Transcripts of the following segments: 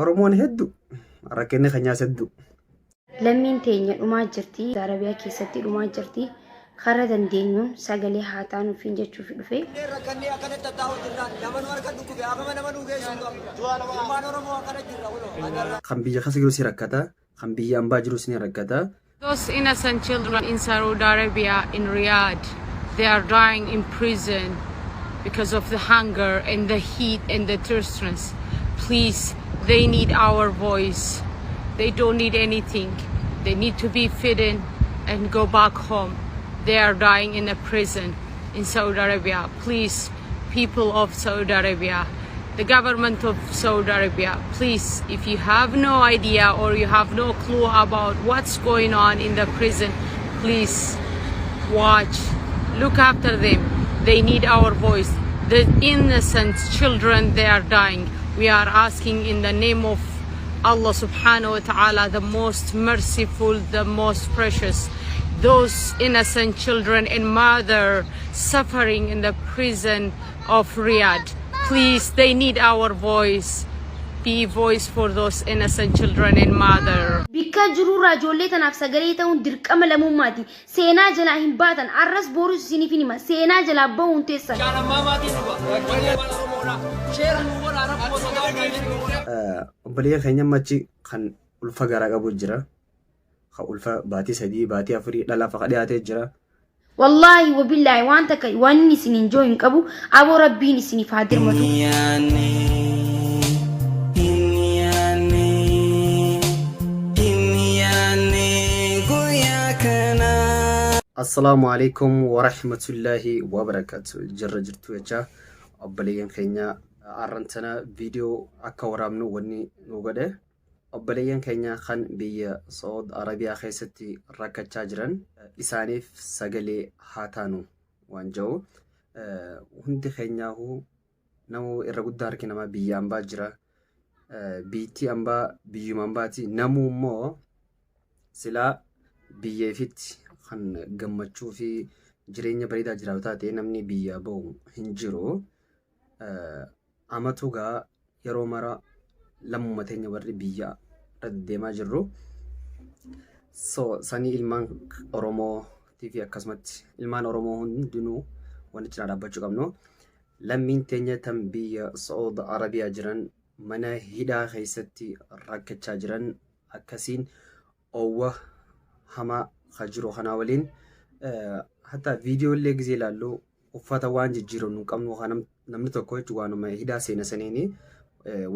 Oromoon hedduu rakkina keenyaa hedduu. Lammiin teenya dhumaa jirti. Arabiyaa keessatti dhumaa jirti. Karaa dandeenyuun sagalee haa taanu fiin jechuuf dhufe. Kan biyya keessa jiru si rakkata, kan biyya ambaa jiru si rakkata. Those innocent children in Saudi Arabia, in Riyadh, they are dying in prison because of the hunger and the heat and the thirstness. Please, they need our voice. They don't need anything. They need to be fed and go back home. They are dying in a prison in Saudi Arabia. Please, people of Saudi Arabia, the government of Saudi Arabia, please, if you have no idea or you have no clue about what's going on in the prison, please watch, look after them. They need our voice. The innocent children, they are dying. We are asking in the name of Allah subhanahu wa ta'ala, the most merciful, the most precious. Those innocent children and mother suffering in the prison of Riyadh. Please, they need our voice. Be voice for those innocent children and mother. Bikka jiru raajoollee tanaaf sagalee ta'uun dirqama lammummaati. Seenaa jalaa hin baatan. Arras boorus isiniif hima. Seenaa jalaa bahuun teessan. Obboleeyyan keenya machi kan ulfa garaa qabu jira. Kan ulfa baatii 3 baatii 4 dhalaaf akka dhiyaatee jira. Wallahi wabillahi waan takka waan isin enjoy hin qabu aboo rabbiin isiniif haa dirmatu. Assalamu alaikum wa rahmatullahi wa barakatuh. Jirra jirtu jecha obboleeyyan keenya arrantana video akka waraabnu wanni nu godhe. Obboleeyyan keenya kan biyya Saudi Arabiyaa keessatti rakkachaa jiran isaaniif sagalee haa taanu waan jedhu. Hundi keenyaahu namu irra guddaa harki namaa biyya ambaa jira. Biitti ambaa biyyuma ambaati. Namu immoo silaa biyyeefitti kan gammachuu fi jireenya bareedaa jiraatu taate namni biyya bahu hin jiru. Amatu gaa yeroo mara lammuma teenya warri biyya deemaa jirru. So sanii ilmaan Oromoo TV akkasumatti ilmaan Oromoo hundinuu wanti cinaa dhaabbachuu qabnu. Lammiin teenya tan biyya Saudi Arabiyaa jiran mana hidhaa keessatti rakkachaa jiran akkasiin owwa hamaa jiru kana waliin hatta viidiyoo illee gizee ilaallu uffata waan jijjiiranu qabnu namni tokko jechuun waanuma hidhaa seena saniini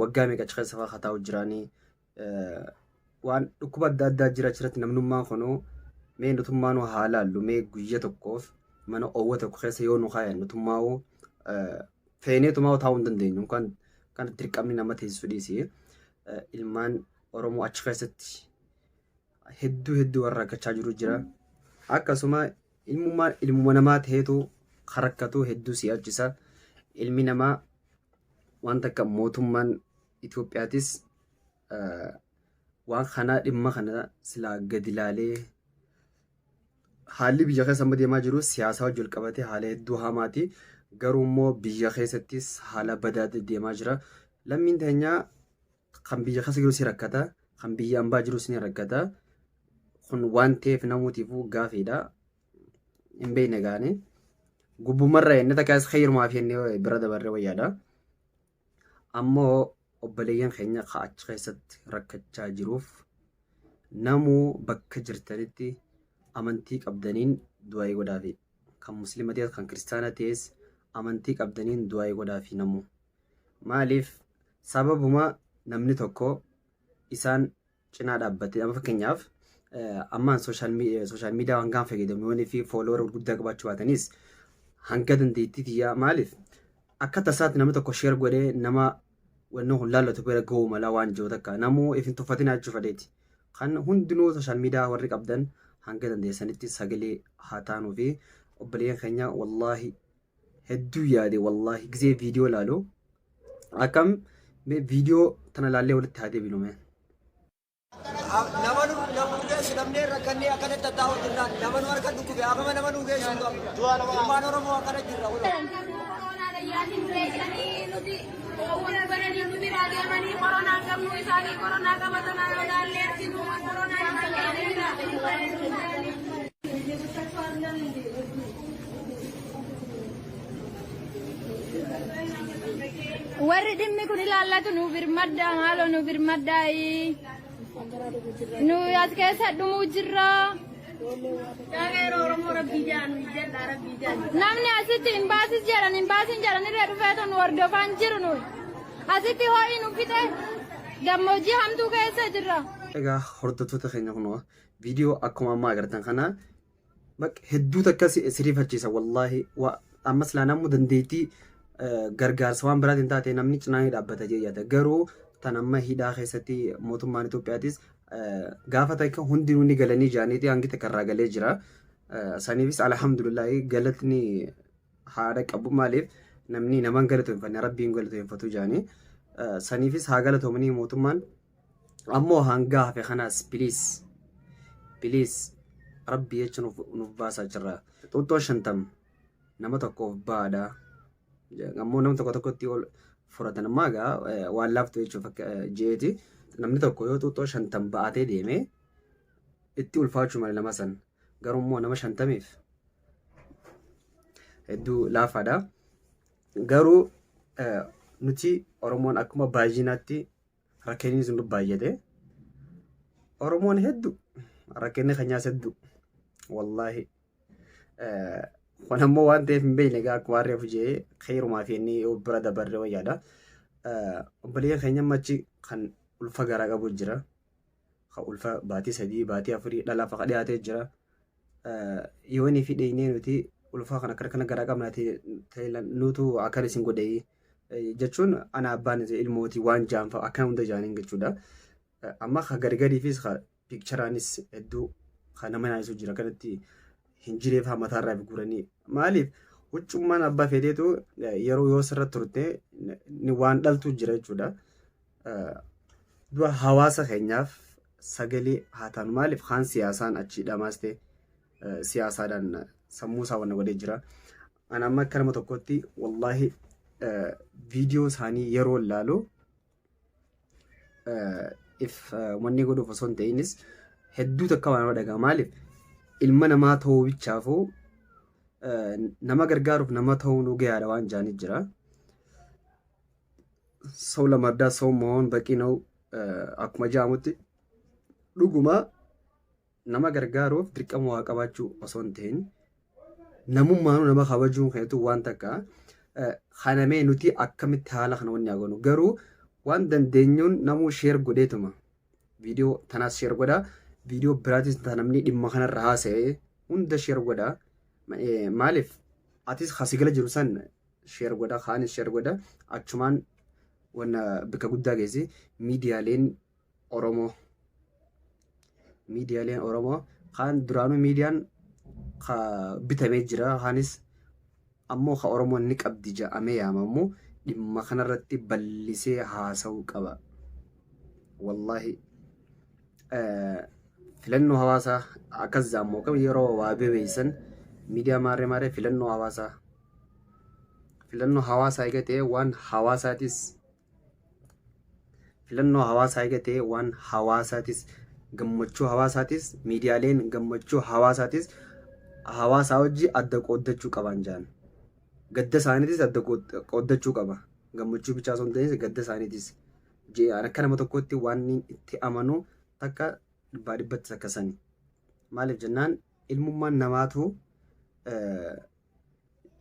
waggaa meeqa keessa fa'aa taa'u jiraanii waan dhukkuba adda addaa jira achirratti namnummaan kunuu mee nutummaan haa laallu mee guyya tokkoof mana owwa tokko keessa yoo nu kaayan nutummaa feeneetumaa taa'uu hin dandeenyu kan dirqamni nama teessisu dhiisi. Ilmaan Oromoo achi keessatti hedduu warra rakkachaa jiru jira. Akkasuma ilmuma namaa ta'eetu karakkatu hedduu si'achisa. Ilmi namaa wanta akka mootummaan Itoophiyaatis waan kana dhimma kana silaa gadi ilaalee haalli biyya keessa amma deemaa jiru siyaasaa wajjin wal qabate haala hedduu hamaati. Garuu immoo biyya keessattis haala badaa deemaa jira. Lammiin teenya kan biyya keessa jiru si rakkata, kan biyya ambaa jiru si rakkata. Kun waan ta'eef namoottiifuu gaaffiidha. Hin beekne gaane gubbumarra inni takkaas khayrumaa fi inni bira dabarre wayyaadha. Ammoo obboleeyyan keenya achi keessatti rakkachaa jiruuf namuu bakka jirtanitti amantii qabdaniin du'aa godhaafi. Kan musliima ta'es kan kiristaana ta'es amantii qabdaniin du'aa godhaafi namu. Maaliif sababuma namni tokko isaan cinaa dhaabbate amma fakkeenyaaf ammaan social media hangaan fayyadamuun fi follower guddaa qabaachuu baatanis hanga dandeettii tiyyaa maaliif akka tasaatti namni tokko share godhee nama wanno hullaalatu bira ga'uu mala waan jiru takka namuu ifin tuffatin achuu fadheeti. Kan hundinuu social media warri qabdan hanga dandeessanitti sagalee haa taanuu fi obboleeyyan keenya wallahi hedduu yaade wallahi gizee viidiyoo laalu akkam viidiyoo tana laallee walitti haa deebinume. Namni rakkanne akkana taa'u jiraan namni harka dhukkube afama nama dhugee sun qabu ilmaan Oromoo akkana jirra koronaan warri dhimmi kun ilaallatu nu birmadda maaloo nu birmaddaayi nu as keessa dhumuu jirra namni asitti hin baasin jedhan irra dhufeetu nu hordofaan jiru nu asitti ho'i nu fixe gammoojjii hamtuu keessa jirra. Egaa hordoftoota keenya kunoo viidiyoo akkuma ammaa agartan kana hedduu takka siriifachiisa wallaahi ammas laanamuu dandeettii gargaarsa waan biraatiin taate namni cinaa dhaabbata jeeyyaata garuu tan amma hidhaa keessatti mootummaan Itoophiyaatis gaafa takka hundinuu ni galanii jaaniiti hangi takka irraa galee jira saniifis alhamdulillahi galatni haadha qabu maaliif namni naman galatoonfanne rabbiin galatoonfatu jaanii saniifis haa galatoomanii mootummaan ammoo hanga hafe kanaas biliis rabbi jechuun nuuf baasaa jirra xuuxxoo 50 nama tokkoof baadha ammoo nama tokkotti ol furatan ammaa egaa waan laaftu jechuuf jeeti namni tokko yoo xuuxxoo 50 ba'atee deeme itti ulfaachuu malee nama san garuu immoo nama 50f hedduu laafaadha garuu nuti Oromoon akkuma baay'inaatti rakkinni sun baay'ate Oromoon hedduu rakkinni keenyaas hedduu wallaahi wanammoo waan ta'eef hin beekne egaa akkuma harreef jee khayrumaa fi inni bira dabarre wayyaadha obboleeyyan keenya machi kan ulfa garaa qabu jira kan ulfa baatii 3 baatii 4 dhalaaf akka dhiyaatee jira yoonii fi dheeynee nuti ulfa kan akka kana garaa qabna ta'e nutu akka isin godhee jechuun ana abbaan ilmootii waan jaanfa akkana hunda jaaniin jechuudha amma ka gargariifis ka pikchiraanis hedduu kan nama naayisu jira kanatti hin jireef mataarraa guranii maaliif huccummaan abbaa feeteetu yeroo yoo sirra turte ni waan dhaltu jira jechuudha dura hawaasa keenyaaf sagalee haa taanu maaliif kaan siyaasaan achi dhamaaste siyaasaadhaan sammuu isaa wanna godhee jira ana amma akka nama tokkotti wallaahi viidiyoo isaanii yeroo ilaalu if wanni godhuuf osoo hin ta'inis hedduu takka waan dhagaa maaliif ilma namaa ta'uu bichaafu nama gargaaruuf nama ta'uu nu gayaadha waan jaaniif jira ሰው ለመርዳት ሰው መሆን በቂ ነው akkuma jaamutti dhuguma nama gargaaruuf dirqama waa qabaachuu osoo hin ta'in namummaanuu nama kabajuun keessattuu waan takka kanamee nuti akkamitti haala kana wanni agoonu garuu waan dandeenyuun namuu sheer godheetuma viidiyoo tanaas sheer godha viidiyoo biraatis namni dhimma kanarra haasa'ee hunda sheer godha maaliif atis hasigala jiru san sheer godha kaanis sheer godha achumaan wanna bika guddaa geessi miidiyaaleen Oromoo kaan duraanuu miidiyaan bitamee jira kaanis ammoo ka Oromoon ni qabdi ja'amee yaamamu dhimma kanarratti bal'isee haasa'uu qaba wallaahi filannoo hawaasaa akkas zaammoo qabu yeroo waa bebeeysan miidiyaa maarree filannoo hawaasaa eegatee waan hawaasaatis filannoo hawaasaa eegatee waan hawaasaatis gammachuu hawaasaatis miidiyaaleen gammachuu hawaasaatis hawaasaa wajji adda qooddachuu qaban jaan gadda isaaniitis adda qooddachuu qaba gammachuu bichaa osoo hin ta'in gadda isaaniitis akka nama tokkotti waan itti amanu takka dhibbaa dhibbatti akkasani maaliif jennaan ilmummaan namaatu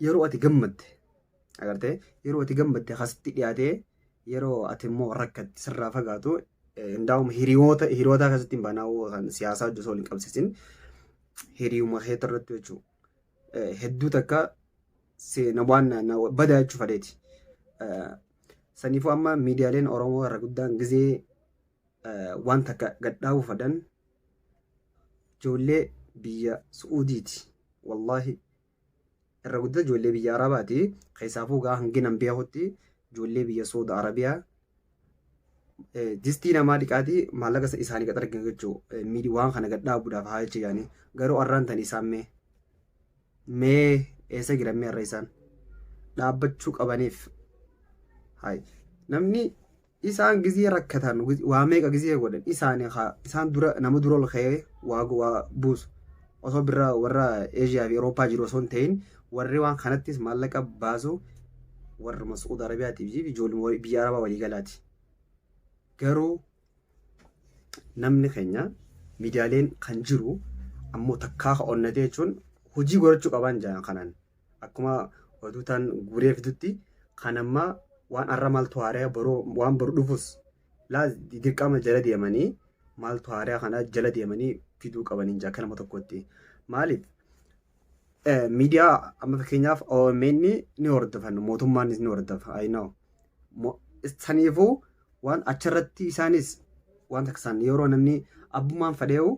yeroo ati gammadde agartee yeroo ati gammadde akkasitti dhiyaatee yeroo ati immoo rakkatti sirraa fagaatu ndaawum hiriyoota akkasitti baanaa'uu kan siyaasaa hojii osoo hin qabsiisin hiriyuma keessa irratti jechuudha hedduu takka waan badaa jechuu fadheeti saniifuu amma miidiyaaleen Oromoo irra guddaan gizee waan takka gadhaabuu fadan ijoollee biyya Suudiiti wallaahi irra guddaa ijoollee biyya Arabaati keessaafuu gaa hanginan beekutti ijoollee biyya Saudi Arabiyaa distii namaa dhiqaatii maallaqa isaanii gad argan jechuudha waan kana gadhaabuudhaaf haa jecha yaani garuu arraan tan isaan mee eessa giramee irra isaan dhaabbachuu qabaniif namni isaan gizee rakkatan waa meeqa gizee godhan isaan dura nama dura ol ka'ee waa buusu osoo birraa warra Eeshiyaa fi Awurooppaa jiru osoo hin ta'in warri waan kanattis maallaqa baasu warra Mas'uud Arabiyaatiif fi ijoollee biyya Arabaa waliigalaati. Garuu namni keenya miidiyaaleen kan jiru ammoo takkaa onnatee jechuun hojii godhachuu qaban jaan kanaan akkuma oduutaan guree fidutti kan amma waan arra maaltu haaraa waan baru dhufus laa dirqama jala deemanii maaltu haaraa kana jala deemanii fiduu qabaniin jaa kanama tokkotti. Maaliif miidiyaa amma fakkeenyaaf OMN ni hordofan mootummaanis ni hordofa ayinoo saniifuu waan achirratti isaanis waan taksan yeroo namni abbummaan fadheewu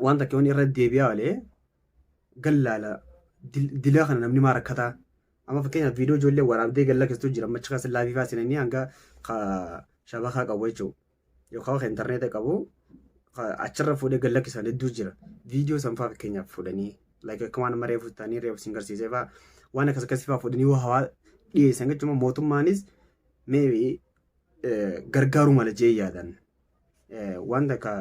waan takka irra deebi'aa malee gallaala dilaa kana namni maa rakkataa. Amma fakkeenyaaf viidiyoo ijoollee waraabdee gallakkistu jira machi kaasa laafii faasinanii hanga shabakaa qabu jechuudha yookaan intarneeta qabu achirra fuudhee gallakkisan hedduu jira viidiyoo sanfaa fakkeenyaaf fuudhanii akka waan amma reefu ta'anii reefu siin garsiisee fa'aa waan akkas akkasii fa'aa fuudhanii hawaa dhiyeessan jechuudha mootummaanis meebii gargaaruu mala jee yaadan wanta akka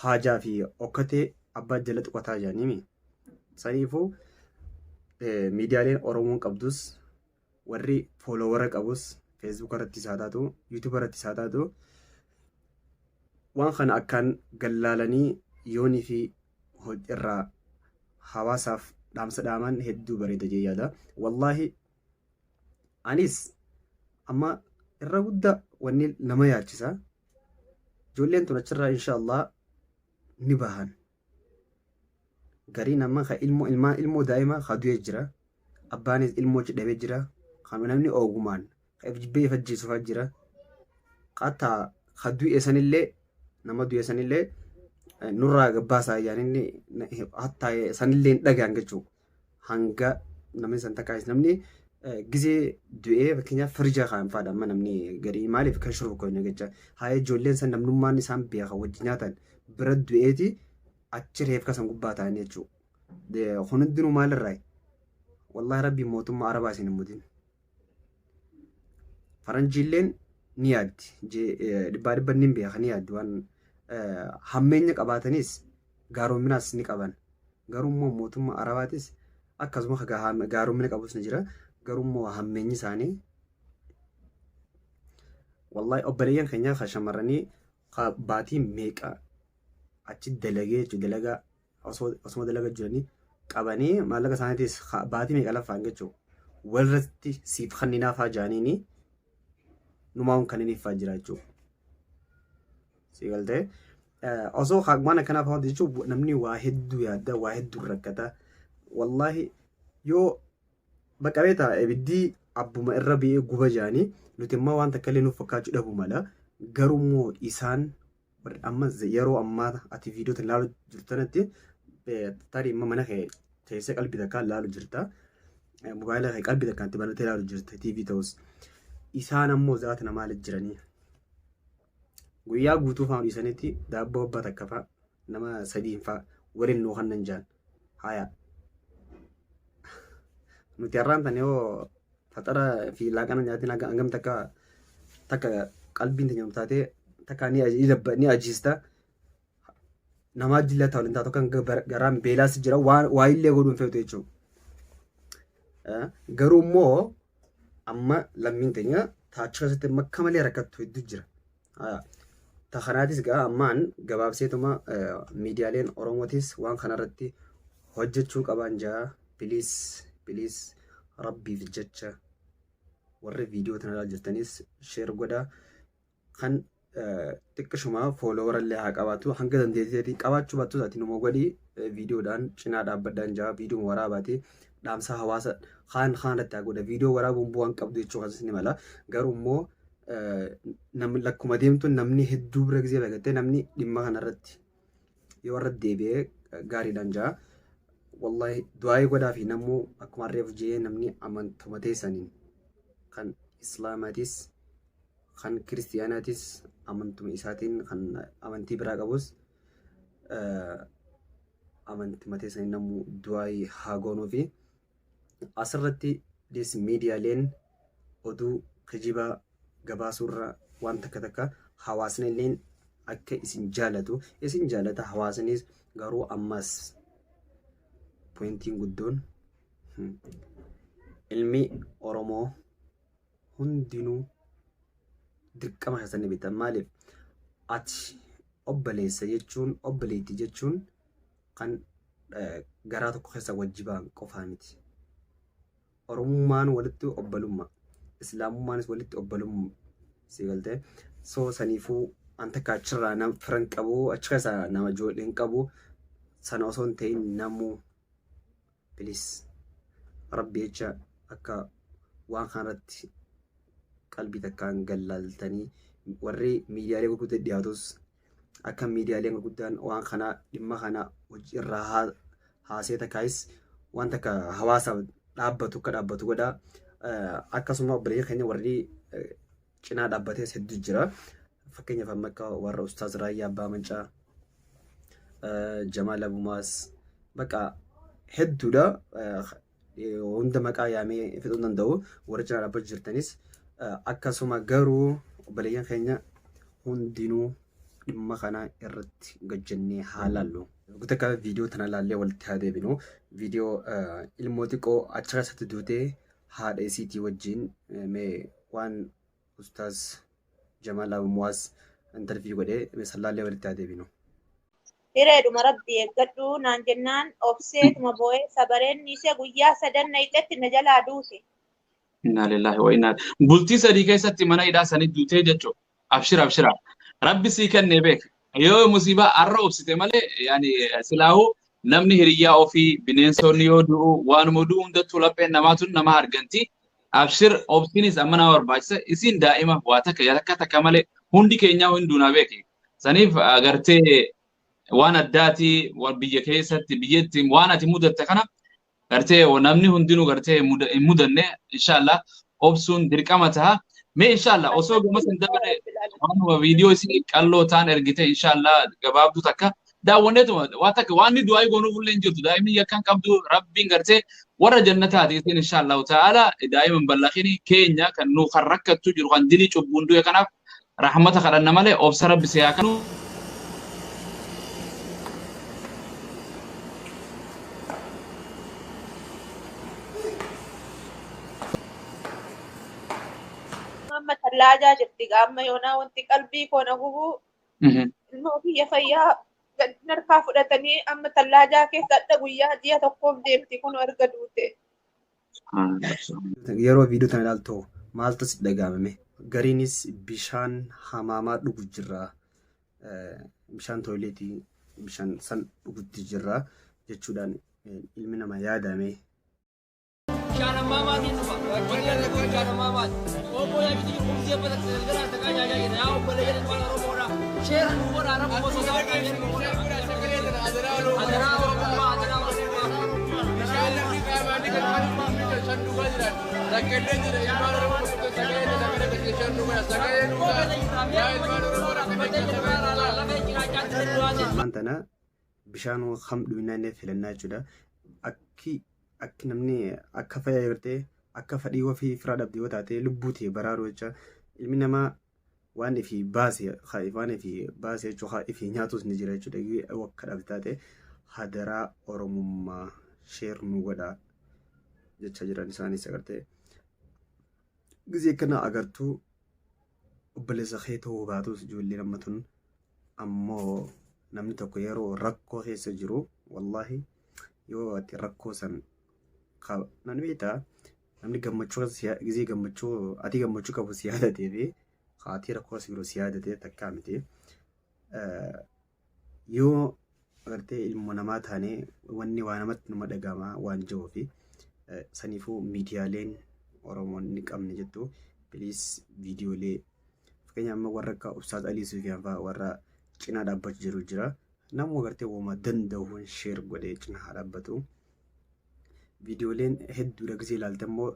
haajaa fi okkatee abbaa jala xuqataa jiranii saniifuu. Miidiyaaleen Oromoon qabdus warri foolowara qabus feesbuuk irratti isaa taatu yuutuub irratti isaa taatu waan kana akkaan gallaalanii yoonii fi irraa hawaasaaf dhaamsa dhaaman hedduu bareeda jee yaada. Wallaahi anis amma irra guddaa wanni nama yaachisa ijoolleen tun achirraa inshaallah ni bahan. Gariin amma ilmoo daa'ima hadu'ee jira abbaanis ilmoo cidhabee jira kan namni ogumaan jibbee fajjiisuufaa jira qataa hadu'ee sanillee nama du'ee sanillee nurraa gabbaasaa yaaninni hatta sanillee dhagaan jechuudha hanga namni san takkaayis namni gizee du'ee fakkeenyaaf firjaa kan faadha amma namni garii maaliif kan shuruu koone jecha haa ijoolleen san namnummaan isaan beeka wajji nyaatan bira du'eeti. Achi reef kasan gubbaa ta'anii jechuudha. Hundinuu maalirraa? Wallaahi rabbi mootummaa Arabaa isin hin mutin. Faranjiilleen ni yaaddi. Dhibbaa ni beeka ni yaaddi waan hammeenya qabaatanis gaaroominaas ni qaban. Garuu mootummaa Arabaatis akkasuma gaaromina qabus ni jira. Garuu hammeenyi isaanii wallaahi obboleeyyan keenyaa kan shamarranii baatii meeqa achi dalagee jechuudha dalagaa osoo dalagaa jiranii qabanii maallaqa isaaniitis baatii meeqa lafaan jechuudha walirratti siif kanninaafaa jaaniini numaa'uun kanniniifaa jira jechuudha. Si galtee osoo waan akkanaaf hawwatu jechuudha namni waa hedduu yaadda waa hedduu rakkata wallaahi yoo bakka beektaa ibiddii abbuma irra bi'ee guba jaanii nuti immoo waan takka illee nuuf fakkaachuu dhabu mala garuu isaan amma yeroo ammaa ati viidiyoo ilaaluu jirtanitti tarii immoo mana kee teessee qalbii takka ilaaluu jirta mobaayila kee qalbii takkaan itti banattee ilaaluu jirta TV ta'us isaan ammoo zaata namaa jiranii guyyaa guutuu fa'aa dhiisanitti daabboo abbaa takka fa'aa nama sadiin fa'aa waliin nuu hannan jaan haya nuti har'aan tan yoo faxara fi laaqana nyaatiin hangam takka qalbiin teenya taatee takka ni ajiista namaa jilla ta'u lintaa tokko garaan beelaas jira waa illee godhuun feetu jechuudha. Garuu immoo amma lammiin teenya taachi keessatti makka malee rakkattu hedduu jira. Takanaatis gaa ammaan gabaabseetuma miidiyaaleen Oromootis waan kanarratti hojjechuu qaban jaa biliis rabbiif jecha warri viidiyoo tanarraa jirtanis sheer godhaa kan xiqqishumaa foolowarallee haa qabaatu hanga dandeettii qabaachuu baattu isaati numa godhii viidiyoodhaan cinaa dhaabbadhaan jaa viidiyoo waraabaati dhaamsa hawaasa kaan irratti haa godha viidiyoo waraabuun bu'aan qabdu jechuu kanas ni mala garuu immoo lakkuma deemtu namni hedduu bira gisee bagattee namni dhimma kanarratti yoo irratti deebi'ee gaariidhaan jaa wallahi du'aayii godhaa fi namuu akkuma reefu jee namni amantuma teessaniin kan islaamaatis kan kiristiyaanaatis amantuma isaatiin kan amantii biraa qabus amantuma teessaniin namuu du'aayii haa goonuu fi asirratti miidiyaaleen oduu kijibaa gabaasurra waan takka hawaasni illeen akka isin jaalatu isin jaalata hawaasnis garuu ammas pointiin guddoon ilmi Oromoo hundinuu dirqama keessanii bitan maaliif ati obboleessa jechuun obboleetti jechuun kan garaa tokko keessa wajjibaan qofaa miti. Oromummaan walitti obbolummaa, Islaamummaanis walitti obbolummaa si galtee soo saniifuu anta kaachirraa nama firan qabu achi keessa nama ijoolleen qabu sana osoo hin ta'in namuu bilis rabbi jecha akka waan kanarratti qalbii takkaan gallaltanii warri miidiyaalee gurguddoo dhiyaatus akka miidiyaaleen gurguddaan waan kana dhimma kana hojii irraa haasee takkaayis waan takka hawaasaaf dhaabbatu akka dhaabbatu godha. Akkasuma obboleeyyan keenya warri cinaa dhaabbatees hedduu jira. Fakkeenyaaf amma akka warra Ustaaz Raayyaa Abbaa Mancaa, Jamaal Abumaas bakka hedduudha. Hunda maqaa yaamee fixuu danda'u warra cinaa dhaabbatu jirtanis akkasuma garuu obboleeyyan keenya hundinuu dhimma kana irratti gajjannee haa laallu. Guutuu akka viidiyoo tana laallee walitti haa deebinu. Viidiyoo ilmoo xiqqoo achi keessatti duutee haadha isiitii wajjin mee waan Ustaaz Jamaal Abumaas interview godhee sallaallee walitti haa deebinu. Hireedhuma rabbi eeggadhu naan jennaan obseetuma boo'ee sabareen ishee guyyaa sadan na hidhetti na jalaa duute. Inna lillahi wa inna bultii sadii keessatti mana hidhaa sanii duutee jechuudha. Abshira. Rabbi sii kennee beeka. Yoo musiibaa arra obsite malee yaani silaahu namni hiriyyaa ofii bineensonni yoo du'u waanuma du'u hundattuu lapheen namaatu nama arganti. Abshir obsinis amma nama barbaachisa. Isin daa'ima waa takka malee hundi keenyaa hunduunaa beeke. Saniif agartee waan addaati biyya keessatti biyyatti waan ati mudatte kana gartee namni hundinuu gartee hin mudanne inshallah obsuun dirqama ta'a. Mee inshallah osoo gama san dabale waan viidiyoo isin qalloo ta'an ergite inshallah gabaabduu takka daawwanneetuma waan takka waan ni du'aa goonuuf illee jirtu daa'imni yakkan qabdu rabbiin gartee warra jannataati isin inshallah ta'ala daa'iman bal'aaqini keenya kan nu kan rakkattu jiru kan dilii cubbuun du'e kanaaf rahmata kadhanna malee obsa rabbi siyaa kanu. Amma tallaajaa jirti amma yoonaa wanti qalbii koona gubu ilmoo biyya fayyaa narkaa fudhatanii amma tallaajaa keessa adda guyyaa ji'a tokkoof deemti kun erga duute. Yeroo viidiyoo tana ilaaltu maaltu si dhagahame? Gariinis bishaan hamaamaa dhugu jirra. Bishaan tooyileetii bishaan san dhugutti jirra jechuudhaan ilmi namaa yaadame. Maantana bishaan kam dhugnaan filannaa jechuudha. Akki namni akka fayyaa gartee akka fedhii ofii firaa dhabdee yoo taate lubbuu ta'e baraaruu jecha ilmi namaa waan ifi baase jechuudha ifi nyaatus ni jira jechuudha. Wakka dhabde taate hadaraa Oromummaa sheer nu godhaa jecha jiran isaanis agartee gizee kana agartuu obboleessa kee ta'uu baatus ijoollee nammatun ammoo namni tokko yeroo rakkoo keessa jiru wallahi yoo ati rakkoo san nan beektaa namni gammachuu gizee gammachuu ati gammachuu qabu si yaadatee fi haati rakkoo si biroo si yaadatee takkaa miti. Yoo agartee ilmoo namaa taanee wanni waa namatti nama dhagama waan jiruuf saniifuu miidiyaaleen Oromoon ni qabne jettu please viidiyoolee fakkeenyaaf amma warra akka Ustaaz Alii Sufiyaan fa'aa warra cinaa dhaabbatu jiru jira. Namni agartee waan danda'uun sheer godhee cinaa dhaabbatu. Viidiyooleen hedduudha gizee ilaalta immoo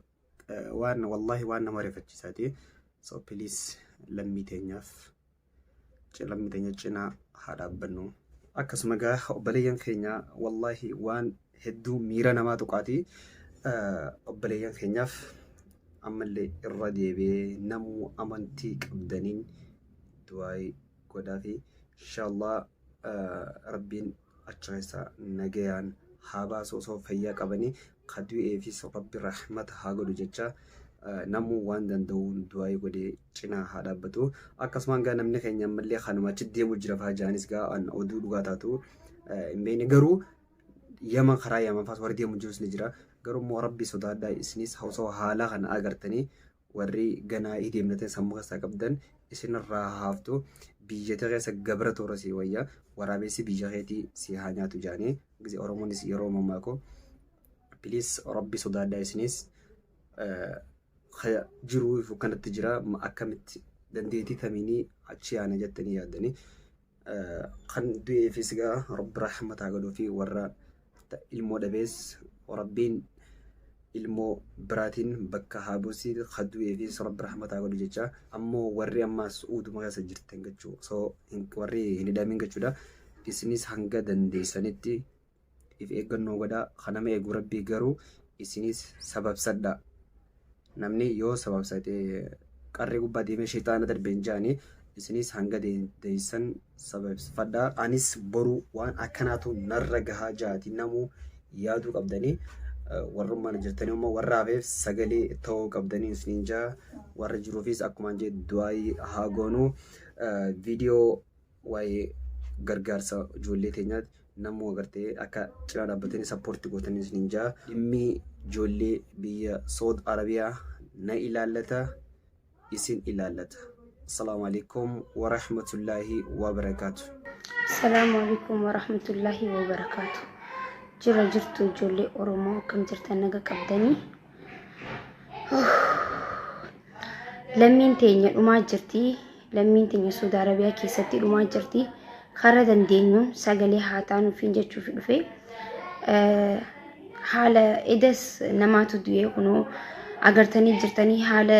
waan wallahi waan nama rifachiisaati. So please lammii teenya cinaa haa dhaabbannu. Akkasuma gaa obboleeyyan keenya wallahi waan hedduu miira namaa tuqaati. Obboleeyyan keenyaaf ammallee irra deebi'ee namuu amantii qabdaniin du'aa godhaa fi inshallah rabbiin achi keessa nagayaan haa baasu osoo fayyaa qabanii kadu'ee fi rabbi rahmata haa godhu jecha namuu waan danda'uun du'aa godhee cinaa haa dhaabbatu. Akkasumaan gaa namni keenya ammallee kanuma achi deemu jira faajaanis gaa oduu dhugaa taatu hin beekne garuu yama karaa yama faas warri deemu jirus ni jira. Garuu immoo rabbi sodaadhaa isinis osoo haala kana agartanii warri ganaa deemnatee sammuu keessaa qabdan isinirraa haaftu biyya keessa gabra toorasii wayyaa waraabessi biyya keetii si haa nyaatu jaanii gisee oromoonis yeroo mammaa koo bilis rabbi sodaadhaa isinis jiruu kanatti jira akkamitti dandeetii kamiinii achi yaana jettanii yaaddanii kan du'eefis gaa rabbi rahmataa godhuu fi warra ilmoo dhabees rabbiin ilmoo biraatiin bakka haa buusi kadu'ee fi rabbi rahmataa godhu jecha ammoo warri ammaas uuduma keessa jirtan jechuu so warri hin hidhamin jechuudha isinis hanga dandeessanitti if eeggannoo godhaa kanama eeguu rabbii garuu isinis sababsadha namni yoo sababsatee qarree gubbaa deemee sheexaana darbeen jaanii isinis hanga deessan sababfadhaa anis boru waan akkanaatu narra gahaa jaati namuu yaaduu qabdanii warrummaan jirtanii immoo warra hafeef sagalee ta'uu qabdanii isiniin jaa warra jiruufis akkuma jee du'aa haa goonu viidiyoo waa'ee gargaarsa ijoollee teenyaatti namuu agartee akka cinaa dhaabbatanii sappoortii gootanii isiniin jaa dhimmi ijoollee biyya Saudi Arabiyaa na ilaallata isin ilaallata. Assalamu alaikum wa rahmatullahi wa barakatuh. Assalamu alaikum wa rahmatullahi wa barakatuh. Jira jirtu ijoollee Oromoo akkam jirtan naga qabdanii lammiin teenya dhumaa jirti lammiin teenya Saudi Arabiyaa keessatti dhumaa jirti karaa dandeenyuun sagalee haa taanuuf jechuuf dhufe haala edas namaatu du'ee kunoo agartanii jirtanii haala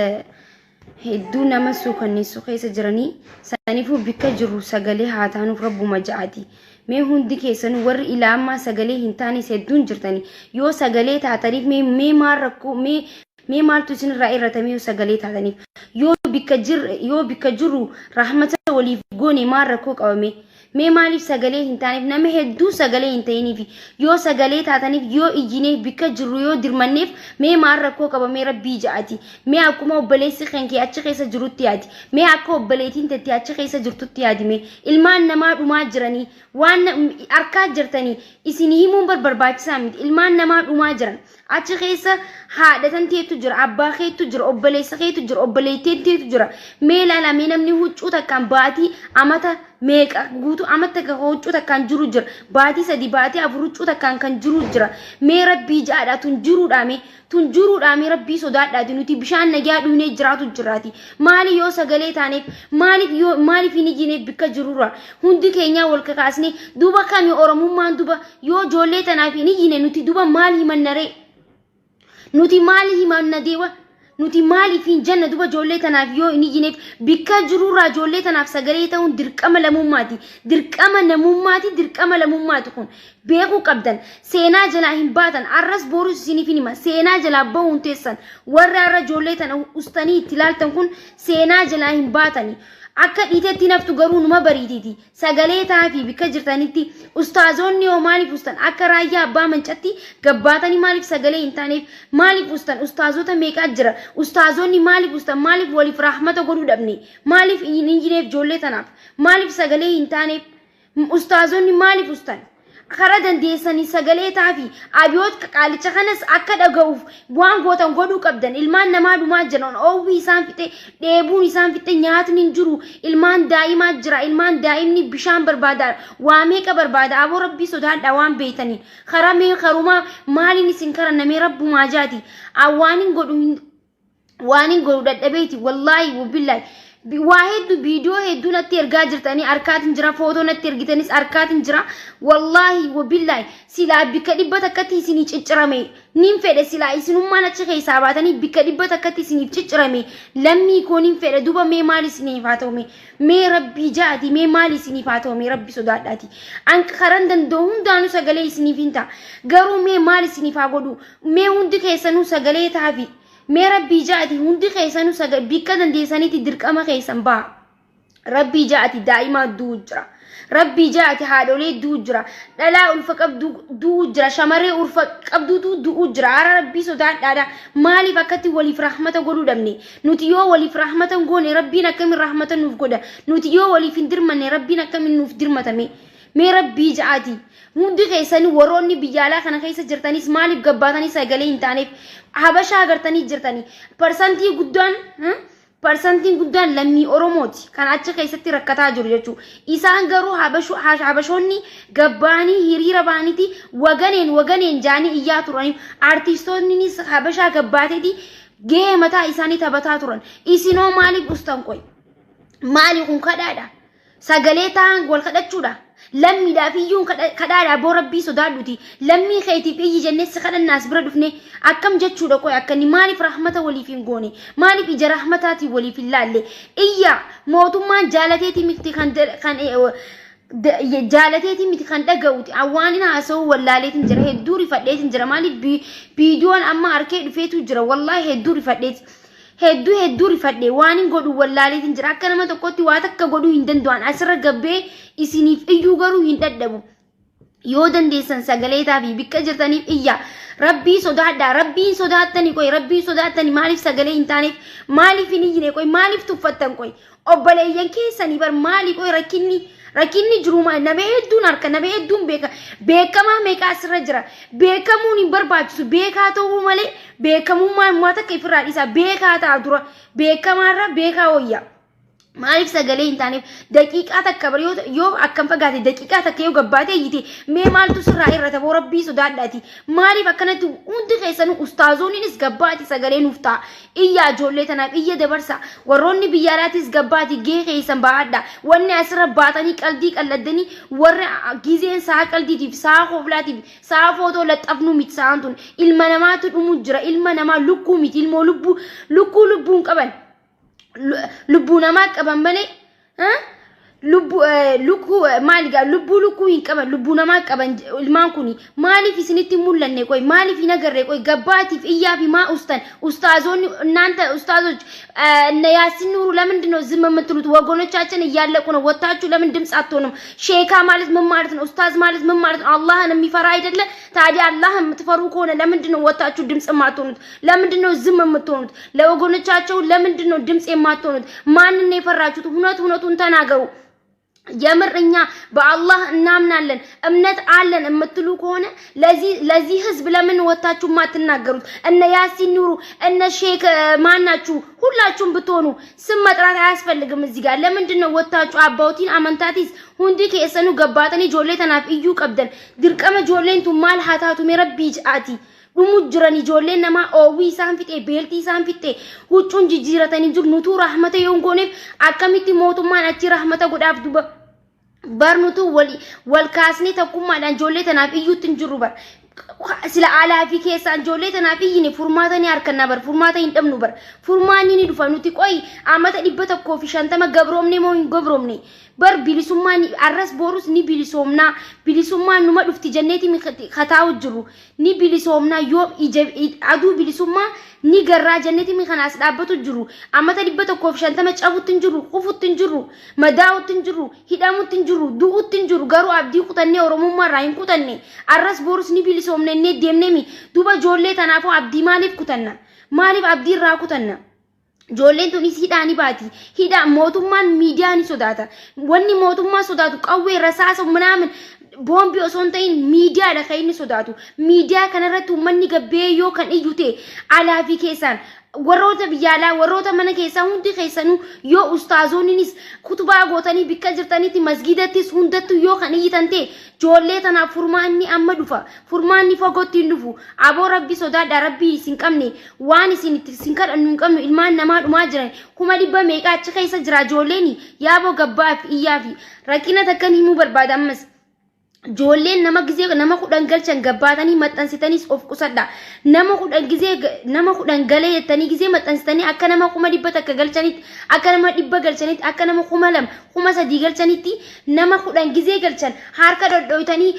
hedduu nama suukanneessu keessa jiranii saniifuu bikka jiru sagalee haa taanuuf rabbuma ja'ati. Mee hundi keessan warri ilaamaa sagalee hin taanis hedduun jirtanii yoo sagalee taataniif mee maal rakkoo mee maaltu isinirraa irratame yoo sagalee taataniif yoo bikka jiru rahmata waliif goone maal rakkoo qabame mee maaliif sagalee hin taaneef nama hedduu sagalee hin ta'iniif yoo sagalee taataniif yoo ijjineef bikka jiru yoo dirmanneef mee maal rakkoo qabame rabbii ja'ati mee akkuma obboleessi keenya achi keessa jirutti yaadi mee akka obboleetiin tetti achi keessa jirtutti yaadi mee ilmaan namaa dhumaa jiranii waan arkaa jirtanii isin himuun barbaachisaa miti ilmaan namaa dhumaa jiran achi keessa haadhatan teetu jira abbaa keetu jira obboleessa keetu jira obboleettiin teetu jira mee ilaalamee namni huccuu takkaan baatii amata meeqa guutuu amata ka huccuu takkaan jiru jira baatii sadi baatii afur huccuu takkaan kan jiru jira mee rabbii jaadha tun jiruudhaame rabbii sodaadhaati nuti bishaan nagaa dhuunee jiraatu jiraati maali yoo sagalee taaneef maaliif hin ijjineef bikka jirurra hundi keenyaa wal kakaasne duba kami oromummaan duba yoo ijoollee tanaaf hin ijjine nuti duba maal himannaree nuti maal himanna deewa nuti maaliif hin janna duba ijoollee tanaaf yoo hin ijjineef bikka jirurraa ijoollee tanaaf sagalee ta'uun dirqama namummaati kun beekuu qabdan seenaa jalaa hin baatan arras boorus isiniif hin hima seenaa jalaa bahuun teessan warra arra ijoollee tana ustanii itti ilaaltan kun seenaa jalaa hin baatani akka dhiitetti naftu garuu numa bariititi sagalee taafii bikka jirtanitti ustaazonni yoo maaliif ustan akka raayyaa abbaa mancatti gabbaatanii maaliif sagalee hin taaneef maaliif ustan ustaazota meeqaa jira ustaazonni maaliif ustan maaliif waliif rahmata godhuu dhabne maaliif hin ijjineef ijoollee tanaaf maaliif sagalee hin taaneef ustaazonni maaliif ustan karaa dandeessanii sagalee taafii abiyoot qaalicha kanas akka dhaga'uuf waan gootan godhuu qabdan ilmaan namaa dhumaa jiran oowwii isaan fixe dheebuun isaan fixe nyaatni hin jiru ilmaan daa'imaa jira ilmaan daa'imni bishaan barbaada waa meeqa barbaada aboo rabbii sodaadha waan beeytaniin karaa mee karumaa maaliin isin karannamee rabbumaa jaati waan hin godhu dadhabeeti wallaahi wabillahi waa hedduu viidiyoo hedduu natti ergaa jirtanii arkaatiin jira footoo natti ergitanis arkaatiin jira wallaahi wabillahi silaa bikka dhibba takkatti isinii ciccirame nin fedhe silaa isinummaan achi keessaa baatanii bikka dhibba takkatti isiniif ciccirame lammii koo nin fedhe duba mee maal isiniif haa ta'u mee rabbii jaati mee maal isiniif haa ta'u mee rabbi sodaadhaati anka karan danda'u hundaanuu sagalee isiniif hin ta'a garuu mee maal isiniif haa godhu mee hundi keessanuu sagalee taafi mee rabbii ja'ati hundi keessanuu sagal bikka dandeessaniiti dirqama keessan ba'a rabbii ja'ati daa'imaa duu jira rabbii ja'ati haadholee duu jira dhalaa ulfa qabdu duu jira shamarree ulfa qabdutu duu jira ara rabbii sodaadhaadha maaliif akkatti waliif rahmata godhuu dhabne nuti yoo waliif rahmata goone rabbiin akkamiin rahmata nuuf godha nuti yoo waliif hin dirmanne rabbiin akkamiin nuuf dirmatame mee rabbii ja'ati hundi keessanii warroonni biyyaalaa kana keessa jirtanis maaliif gabbaatanii sagalee hin taaneef habashaa agartanii jirtanii parsantiin guddaan lammii Oromooti kan achi keessatti rakkataa jiru jechuudha. Isaan garuu habashoonni gabbaanii hiriira baaniiti waganeen jaanii iyyaa turaniif artiistoonnis habashaa gabbaateeti gahee mataa isaanii taphataa turan. Isinoo maaliif ustan qoy? Maaliif kun kadhaadha? Sagalee ta'an wal kadhachuudha. Lammi daafiyyuun kadhaadha boo rabbii sodaadhuti lammii keetiif iyyi jenneessa kadhannaas bira dhufne akkam jechuudha qoy akkani maaliif rahmata waliif hin goone maaliif ija rahmataati waliif hin laalle iyya mootummaan jaalateeti miti kan jaalateeti miti kan dhaga'uti awwaanin haasa'uu wallaaleetiin jira hedduu rifadheetiin jira maaliif viidiyoon amma harkee dhufeetu jira wallahi hedduu rifadheeti hedduu rifadhe waan hin godhu wallaaleetiin jira akka nama tokkotti waa takka godhuu hin danda'an asirra gabbee isiniif iyyuu garuu hin dadhabu yoo dandeessan sagaleetaa fi bikka jirtaniif iyya rabbii sodaadha rabbiin sodaattani qoy rabbii sodaattani maaliif sagalee hin taaneef maaliif hin iyyine qoy maaliif tuffattan qoy obboleeyyan keessanii bar maalii qoy rakkinni jiru nama hedduun harka nama hedduun beekamaa meeqa asirra jira beekamuun hin barbaachisu beekaa ta'uu malee beekamummaan uummata akka ifirraa dhiisa beekaa ta'a dura beekamaarra beekaa wayya maaliif sagalee hin taaneef daqiiqaa takka bar yoo akkam fagaate daqiiqaa takka yoo gabbaate iyyite mee maaltu sirraa irrata boo rabbii sodaadhaati maaliif akkanatti hundi keessanuu ustaazoonnis gabbaati sagalee nuuf ta'a iyyaa ijoollee tanaaf iyya dabarsa warroonni biyyaalaatis gabbaati gahee keessan baadha wanni asirra baatanii qaldii qalladanii warra gizeen saa qaldiitiif saa kooflaatiif saa footoo laxxafnu miti sa'an tun ilma namaatu dhumu jira ilma namaa lukkuu miti ilmoo lubbuun qaban lubbuu namaa qaban malee lubbuu hin qaban lubbuu namaa qaban ilmaan kuni maaliif isinitti mul'anne qoy maaliif hin agarre qoy gabbaatiif iyyaa fi maa ustaazoonni እናንተ ኡስታዞች እነ ያሲን ኑሩ ለምንድን ነው ዝም የምትሉት ወገኖቻችን እያለቁ ነው ወጣችሁ ለምን ድምጽ አትሆኑም ሼካ ማለት ምን ማለት ነው ኡስታዝ ማለት ምን ማለት ነው አላህን የሚፈራ አይደለ ታዲያ አላህን የምትፈሩ ከሆነ ለምንድን ነው ወጣችሁ ድምጽ የማትሆኑት ለምንድን ነው ዝም የምትሆኑት ለወገኖቻቸው ለምንድን ነው ድምጽ የማትሆኑት ማንን የፈራችሁት እውነቱን ተናገሩ የምርኛ በአላህ እናምናለን እምነት አለን እምትሉ ከሆነ ለዚህ ህዝብ ለምን ወጣችሁ ማትናገሩት እነ ያሲን ኑሩ እነ ሼክ ማናችሁ ሁላችሁም ብትሆኑ ስም መጥራት አያስፈልግም እዚህ ጋር ለምንድን ነው ወጣችሁ አባውቲን አመንታቲስ ሁንዲ ከሰኑ ገባተኒ ጆሌ ተናፍ እዩ ቀብደን ድርቀመ ጆሌንቱ ማል ሀታቱ መረቢ ጃቲ Umujjirani ijoolleen namaa oowwii isaan fixee beeltii isaan fixee huccuun jijjiiratanii jiru nutuu rahmata yoo gooneef akkamitti mootummaan achi rahmata godhaaf duba barnutu wal kaasnee tokkummaadhaan ijoollee tanaaf iyyuutti hin jirru bar sila alaafi keessaan ijoollee tanaaf iyyine furmaata ni harkannaa bar furmaata hin dhabnu bar furmaanni ni dhufa nuti qoy amata 150 gabroomne moo hin gabroomne bar bilisummaan arras borus ni bilisummaan numa dhufti janneeti khataa'u jiru ni bilisummaa yoo aduu bilisummaa ni garraa janneeti mi kanaas dhaabbatu jiru amata 150 cabutti jiru qufutti jiru madaa'utti jiru hidhamutti jiru du'utti jiru garuu abdii kutannee oromummaa irraa hin kutanne arras borus ni bilisumne ne deemne mi duba ijoollee tanaafoo abdii maaliif kutanna maaliif abdii irraa kutanna Joleen tunis hidhaani baati hidha mootummaan miidiyaa ni sodaata wanni mootummaa sodaatu qawwee rasaasa manaamin boombi osoo hin ta'in miidiyaadha kan inni sodaatu miidiyaa kanarratti uummanni gabbee yoo kan iyyute alaafi keessaan warroota biyyaalaa warroota mana keessaa hundi keessanuu yoo ustaazoonnis kutubaa gootanii bikka jirtanitti masgiidattis hundattu yoo kan iyyitan ta'e joollee tanaaf furmaanni amma dhufa furmaanni fagootti hin dhufu aboo rabbi sodaadha rabbi isin qabne waan isin kadhannu hin qabnu ilmaan namaa dhumaa jiran 100 meeqa achi keessa jira joolleeni yaaboo gabbaa fi iyyaa fi rakkina takkan himuu barbaada ammas Joolleen nama gizee nama kudhan galchan gabbaatanii maxxansitaniis of qusadha. Nama kudhan galee jettanii gizee maxxansitanii akka nama 100 takka galchanitti akka nama 100 galchanitti akka nama 200 3 galchanitti nama kudhan gizee galchan harka dhodhoytanii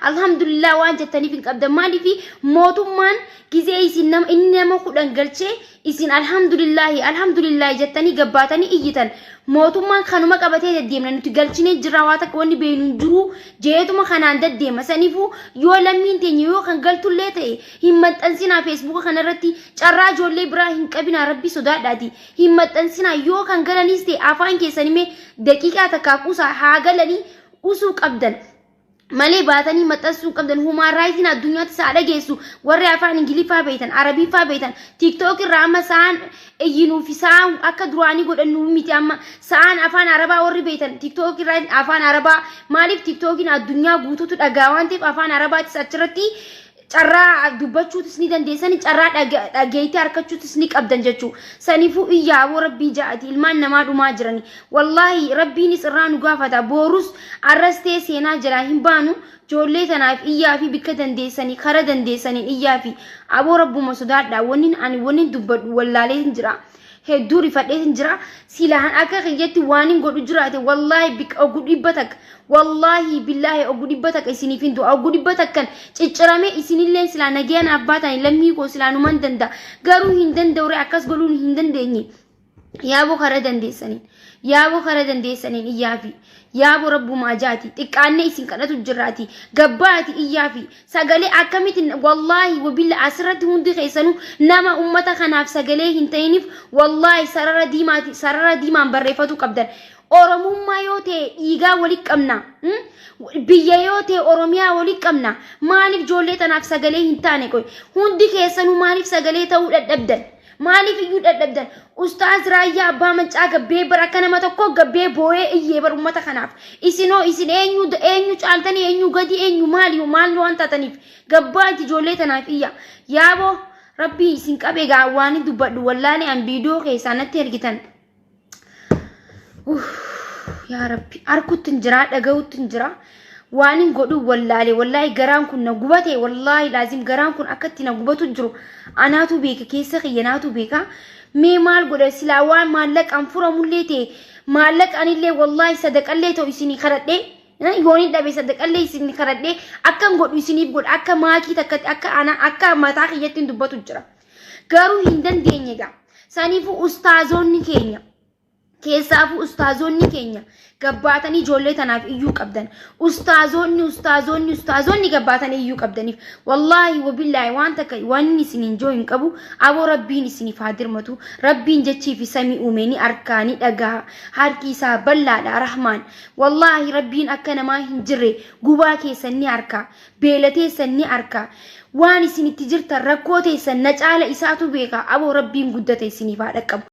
alhamdulillah waan jettaniif hin qabdan. Maaliif mootummaan gizee isin inni nama kudhan galchee isin alhamdulillah jettanii gabbaatanii iyyitan. Mootummaan kanuma qabatee deddeemna nuti galchinee jirra waa takka wanni beenu jiru jeetuma kanaan deddeema. Saniifuu yoo lammiin teenya yoo kan galtullee ta'e hin maxxansinaa Facebook kanarratti carraa ijoollee biraa hin qabinaa rabbi sodaadhaati. Hin maxxansinaa yoo kan galanis ta'e afaan keessan himee daqiiqaa takkaa kuusaa haa galanii usuu qabdan. Malee baatanii maxxansuu qabdan. Human rights addunyaatti isaa dhageessu warri afaan Ingiliffaa beektan Arabiffaa beektan TikTok irraa amma sa'aan eeyyinuu fi sa'aan akka duraanii godhannu miti. Amma sa'aan afaan Arabaa warri beektan TikTok irraa afaan Arabaa maaliif TikTokiin addunyaa guutuutu dhagaa waan ta'eef afaan Arabaattis achirratti carraa dubbachuutis ni dandeessanii carraa dhageetti harkachuutis ni qabdan jechuu. Saniifuu iyyaaboo rabbii ja'ati ilmaan namaa dhumaa jirani. Wallahi rabbiinis irraa nu gaafata. Boorus arrastee seenaa jira hin baanu. Joollee tanaaf iyyaa fi bikka dandeessanii kara dandeessanii iyyaa fi aboo rabbuma sodaadha. Wanni dubbadhu wallaalee hin jira. Hedduu rifadhee hin jira. Silaan akka kiyyatti waan hin godhu jiraate wallahi bikka oguu dhibba takka. Wallahi billahi oguu dhibba takka isiniif hin du'a. Oguu dhibba takkan ciccirame isinilleen silaa nagayaan abbaatan lammii koo silaanuman danda'a. Garuu hin danda'ure akkas godhuun hin dandeenye. Yaaboo kara dandeessaniin. Yaaboo kara dandeessaniin iyyaa fi yaaboo rabbuma ajaati xiqqaanne isin kadhatu jirraati gabbaati iyyaa fi sagalee akkamitti wallahi wabilla asirratti hundi keessanuu nama ummata kanaaf sagalee hin ta'iniif wallahi sarara diimaan barreeffatu qabdan. Oromummaa yoo ta'e dhiigaa walitti qabna. Biyya yoo ta'e Oromiyaa walitti qabna. Maaliif ijoollee tanaaf sagalee hin taane qoy hundi keessanuu maaliif sagalee ta'uu dadhabdan? Maaliif iyyuu dadhabdan? Ustaaz Raayyaa Abbaa Mancaa gabbee bara akka nama tokko gabbee boo'ee iyyee bar ummata kanaaf. Isinoo isin eenyu caaltanii eenyu gadi eenyu maali waan taataniif gabbaati ijoollee tanaaf iyya. Yaaboo rabbii isin qabee gaa waan dubbadhu wallaani an viidiyoo keessaa natti ergitan. Yaa rabbi harkutti hin jira dhaga'utti hin jira. Waan hin godhu wallahi garaan kun na gubate wallahi laazim garaan kun akkatti na gubatu jiru. Anaatu beeka keessa qiyyanaatu beeka. Mee maal godha silaa waan maallaqaan furamullee ta'e maallaqaanillee wallahi sadaqallee ta'u isinii kadhadhee yooni dhabe sadaqallee isinii kadhadhee akkan godhu isiniif godha akka maakii takkatti akka mataa kiyyatti dubbatu jira. Garuu hin dandeenye gaa. Saniifuu ustaazonni keenya keessaafu ustaazonni keenya gabbaatanii ijoollee tanaaf iyyuu qabdan. Ustaazonni gabbaatanii iyyuu qabdaniif wallahi wabillahi waan takka waan isiniin joo hin qabu aboo rabbiin isiniif haa dirmatu. Rabbiin jechii fi samii uumeni arkaanii dhagaa harki isaa bal'aadha rahmaan. Wallahi rabbiin akka namaa hin jirre gubaa keessan ni arka beela teessan ni arka. Waan isinitti jirtan rakkoo teessan na caala isaatu beeka aboo rabbiin guddate isiniif haa dhaqqabu.